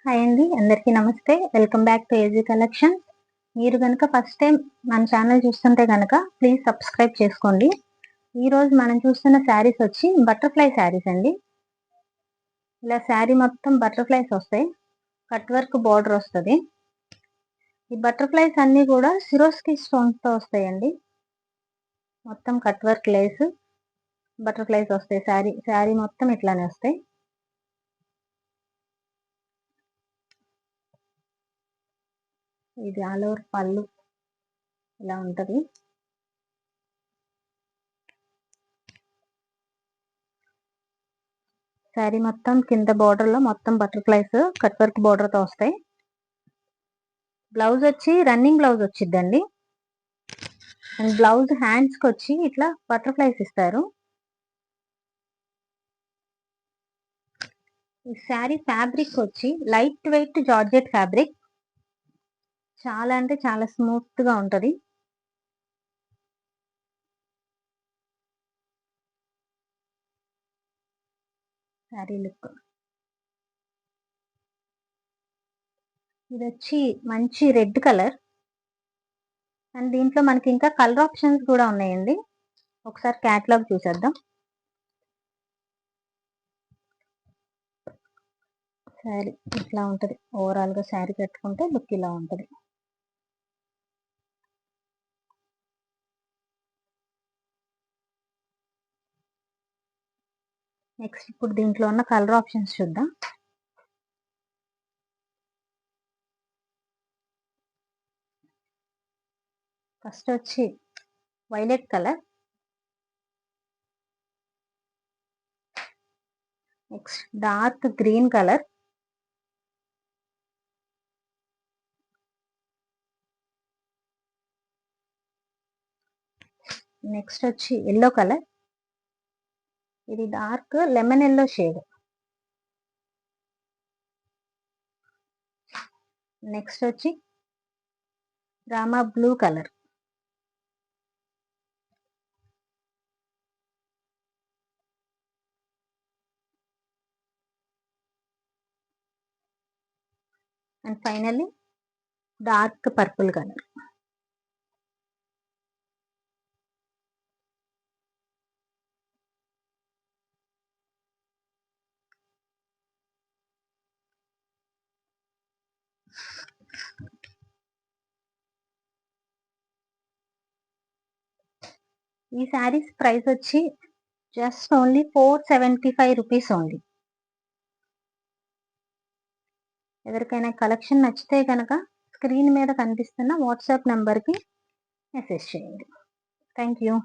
Hi అండి, అందరికీ నమస్తే. Welcome back to AG collection. మీరు కనుక ఫస్ట్ టైం మన ఛానల్ చూస్తుంటే కనుక ప్లీజ్ సబ్స్క్రైబ్ చేసుకోండి. ఈరోజు మనం చూస్తున్న శారీస్ వచ్చి బటర్ఫ్లై శారీస్ అండి. ఇలా శారీ మొత్తం బటర్ఫ్లైస్ వస్తాయి, కట్ వర్క్ బార్డర్ వస్తుంది. ఈ బటర్ఫ్లైస్ అన్నీ కూడా సిరోస్కి స్టోన్స్తో వస్తాయండి. మొత్తం కట్ వర్క్ లేస్ బటర్ఫ్లైస్ వస్తాయి. శారీ మొత్తం ఇట్లానే వస్తాయి. ఇది ఆల్ ఓవర్ పళ్ళు ఇలా ఉంటుంది. శారీ మొత్తం కింద బార్డర్ లో మొత్తం బటర్ఫ్లైస్ కట్ వర్క్ బార్డర్ తో వస్తాయి. బ్లౌజ్ వచ్చి రన్నింగ్ బ్లౌజ్ వచ్చిద్దండి. అండ్ బ్లౌజ్ హ్యాండ్స్ కి వచ్చి ఇట్లా బటర్ఫ్లైస్ ఇస్తారు. ఈ శారీ ఫ్యాబ్రిక్ వచ్చి లైట్ వెయిట్ జార్జెట్ ఫ్యాబ్రిక్, చాలా అంటే చాలా స్మూత్ గా ఉంటది. శారీ లుక్ ఇది వచ్చి మంచి రెడ్ కలర్. అండ్ దీంట్లో మనకి ఇంకా కలర్ ఆప్షన్స్ కూడా ఉన్నాయండి. ఒకసారి క్యాటలాగ్ చూసేద్దాం. శారీ ఇట్లా ఉంటది. ఓవరాల్ గా శారీ కట్టుకుంటే లుక్ ఇలా ఉంటది. నెక్స్ట్ ఇప్పుడు దీంట్లో ఉన్న కలర్ ఆప్షన్స్ చూద్దాం. ఫస్ట్ వచ్చి violet colour, next dark green colour, next వచ్చి ఎల్లో కలర్, ఇది dark lemon yellow shade, next వచ్చి Rama blue colour, and finally dark purple colour. ఈ శారీస్ ప్రైస్ వచ్చి జస్ట్ ఓన్లీ 475 రూపీస్ ఓన్లీ. ఎవరికైనా కలెక్షన్ నచ్చితే కనుక స్క్రీన్ మీద కనిపిస్తున్న వాట్సాప్ నెంబర్కి మెసేజ్ చేయండి. Thank you.